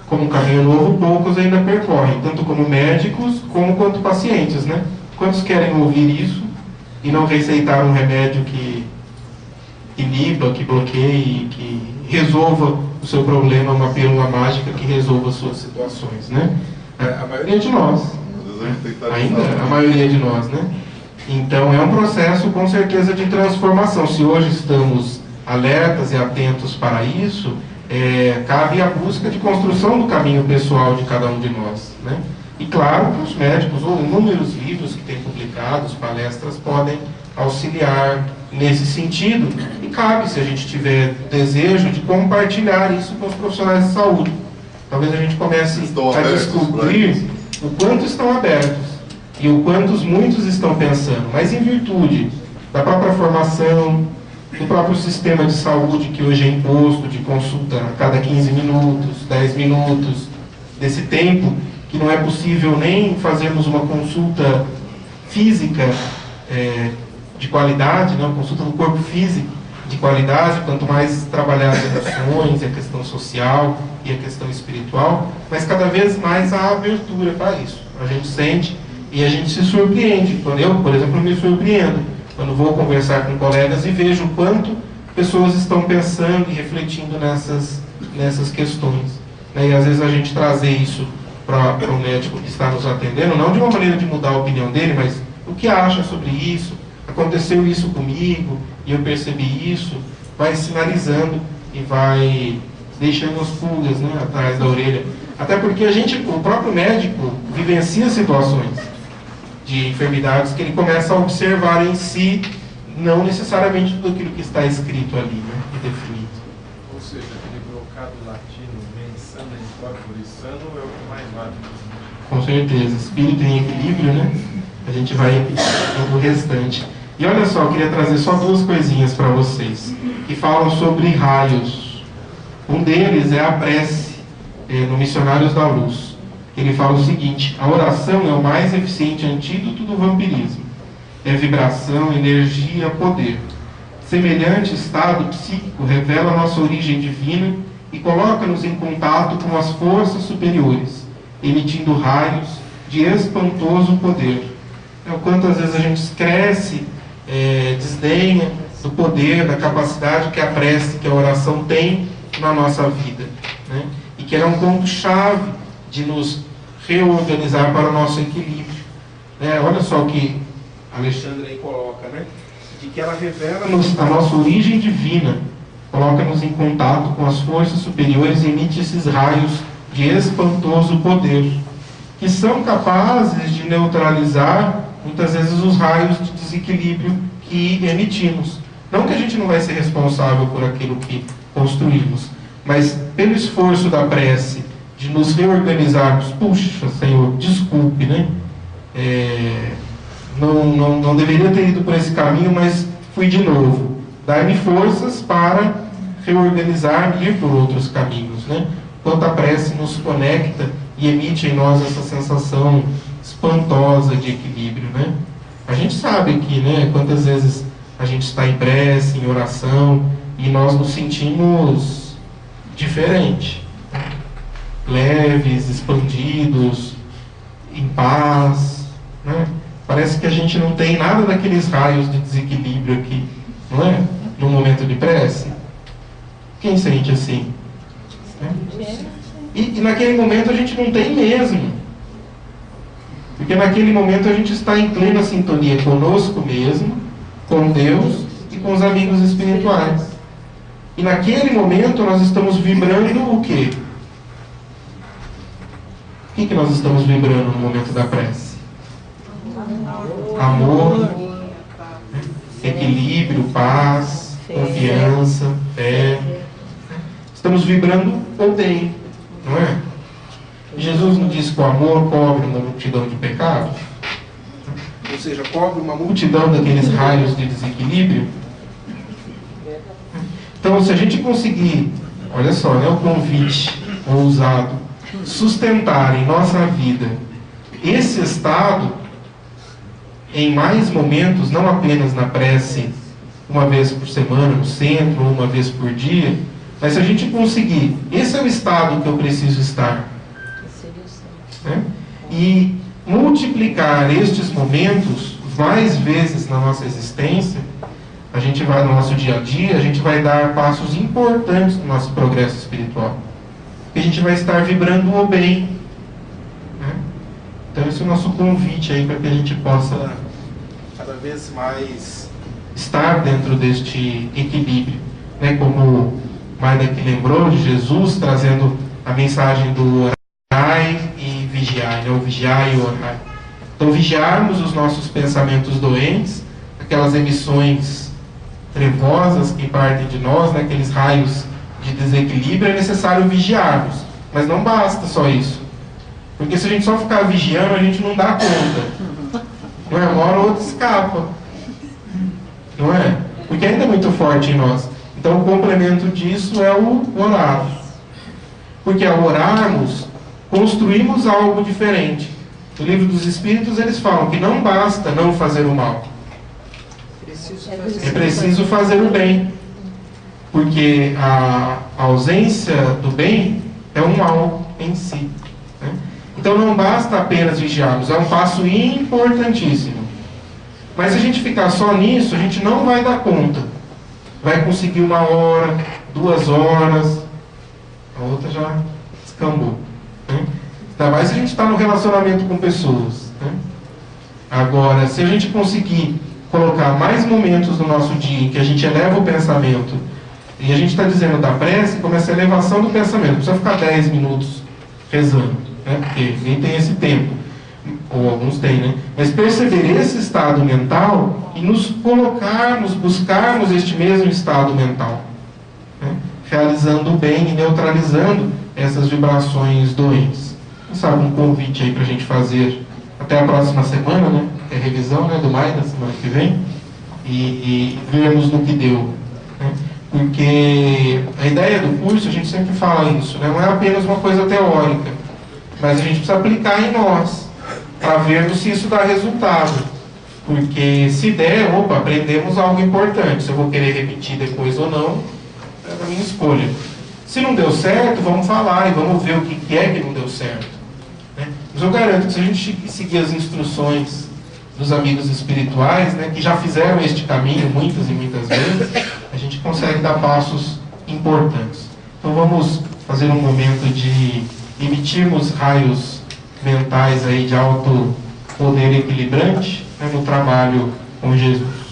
Como um caminho novo, poucos ainda percorrem, tanto como médicos, como quanto pacientes, né? Quantos querem ouvir isso e não receitar um remédio que iniba, que bloqueie, que resolva o seu problema, uma pílula mágica que resolva as suas situações, né? A maioria de nós. Ainda a maioria de nós, né? Então é um processo com certeza de transformação. Se hoje estamos alertas e atentos para isso, cabe a busca de construção do caminho pessoal de cada um de nós, né? E claro que os médicos ou inúmeros livros que têm publicados, palestras, podem auxiliar nesse sentido, e cabe, se a gente tiver desejo, de compartilhar isso com os profissionais de saúde. Talvez a gente comece a descobrir o quanto estão abertos e o quanto muitos estão pensando, mas em virtude da própria formação, do próprio sistema de saúde que hoje é imposto, de consulta a cada 15 minutos, 10 minutos, desse tempo que não é possível nem fazermos uma consulta física de qualidade, né? Uma consulta do corpo físico de qualidade, quanto mais trabalhar as emoções, a questão social e a questão espiritual, mas cada vez mais a abertura para isso. A gente sente e a gente se surpreende. Quando eu, por exemplo, me surpreendo quando vou conversar com colegas e vejo o quanto pessoas estão pensando e refletindo nessas questões, né? E às vezes a gente trazer isso para o médico que está nos atendendo, não de uma maneira de mudar a opinião dele, mas o que acha sobre isso, aconteceu isso comigo e eu percebi isso, vai sinalizando e vai deixando as pulgas, né, atrás da orelha. Até porque o próprio médico vivencia situações de enfermidades que ele começa a observar em si, não necessariamente tudo aquilo que está escrito ali, né, e definido. Ou seja, aquele brocado latino, mens sana in corpore sano, é o que mais vale. Com certeza. Espírito em equilíbrio, né? A gente vai indo o restante. E olha só, eu queria trazer só duas coisinhas para vocês, que falam sobre raios. Um deles é a prece, no Missionários da Luz. Ele fala o seguinte: a oração é o mais eficiente antídoto do vampirismo. É vibração, energia, poder. Semelhante estado psíquico revela nossa origem divina e coloca-nos em contato com as forças superiores, emitindo raios de espantoso poder. O quanto às vezes a gente cresce, desdenha do poder, da capacidade que a prece, que a oração tem na nossa vida, né? E que é um ponto-chave de nos reorganizar para o nosso equilíbrio, né? Olha só o que Alexandre aí coloca, né? De que ela revela-nos a nossa origem divina, coloca-nos em contato com as forças superiores e emite esses raios de espantoso poder, que são capazes de neutralizar, muitas vezes, os raios de desequilíbrio que emitimos. Não que a gente não vai ser responsável por aquilo que construímos, mas pelo esforço da prece, de nos reorganizarmos. Puxa, Senhor, desculpe, né? Não deveria ter ido por esse caminho, mas fui de novo. Dai-me forças para reorganizar e ir por outros caminhos, né? Quanto a prece nos conecta e emite em nós essa sensação espantosa de equilíbrio, né? A gente sabe que, né, quantas vezes a gente está em prece, em oração, e nós nos sentimos diferente, leves, expandidos, em paz, né? Parece que a gente não tem nada daqueles raios de desequilíbrio aqui, não é? No momento de prece. Quem sente assim? E naquele momento a gente não tem mesmo. Porque naquele momento a gente está em plena sintonia conosco mesmo, com Deus e com os amigos espirituais. E naquele momento nós estamos vibrando o quê? O que nós estamos vibrando no momento da prece? Amor, equilíbrio, paz, confiança, fé. Estamos vibrando o bem, não é? Jesus não disse que o amor cobre uma multidão de pecados? Ou seja, cobre uma multidão daqueles raios de desequilíbrio? Então, se a gente conseguir, olha só, né, o convite ousado, sustentar em nossa vida esse estado em mais momentos, não apenas na prece uma vez por semana no centro, ou uma vez por dia, mas se a gente conseguir, esse é o estado que eu preciso estar, né? E multiplicar estes momentos mais vezes na nossa existência, a gente vai, no nosso dia a dia, a gente vai dar passos importantes no nosso progresso espiritual. Porque a gente vai estar vibrando o bem, né? Então esse é o nosso convite aí para que a gente possa cada vez mais estar dentro deste equilíbrio, né? Como Maida que lembrou de Jesus trazendo a mensagem do orai e vigiai, né? O vigiai e o orai. Então vigiarmos os nossos pensamentos doentes, aquelas emissões trevosas que partem de nós, né? Aqueles raios de desequilíbrio, é necessário vigiarmos. Mas não basta só isso. Porque se a gente só ficar vigiando, a gente não dá conta. Não é? Uma hora ou outra escapa. Não é? Porque ainda é muito forte em nós. Então o complemento disso é o orar. Porque ao orarmos, construímos algo diferente. No Livro dos Espíritos eles falam que não basta não fazer o mal. É preciso fazer o bem. Porque a ausência do bem é um mal em si, né? Então não basta apenas vigiarmos, é um passo importantíssimo. Mas se a gente ficar só nisso, a gente não vai dar conta. Vai conseguir 1 hora, 2 horas, a outra já descambou, né? Ainda mais se a gente está no relacionamento com pessoas, né? Agora, se a gente conseguir colocar mais momentos no nosso dia em que a gente eleva o pensamento, e a gente está dizendo da prece, começa a elevação do pensamento, não precisa ficar 10 minutos rezando, né? Porque nem tem esse tempo, ou alguns têm, né? Mas perceber esse estado mental e nos colocarmos, buscarmos este mesmo estado mental, né? Realizando o bem e neutralizando essas vibrações doentes. Quem sabe um convite aí para a gente fazer até a próxima semana, né? É revisão, né, do Maida, da semana que vem, e vermos no que deu, né? Porque a ideia do curso, a gente sempre fala isso, né? Não é apenas uma coisa teórica, mas a gente precisa aplicar em nós, para vermos se isso dá resultado. Porque se der, opa, aprendemos algo importante. Se eu vou querer repetir depois ou não, é a minha escolha. Se não deu certo, vamos falar e vamos ver o que é que não deu certo, né? Mas eu garanto que se a gente seguir as instruções dos amigos espirituais, né, que já fizeram este caminho muitas e muitas vezes, a gente consegue dar passos importantes. Então vamos fazer um momento de emitirmos raios mentais aí de alto poder equilibrante, né, no trabalho com Jesus.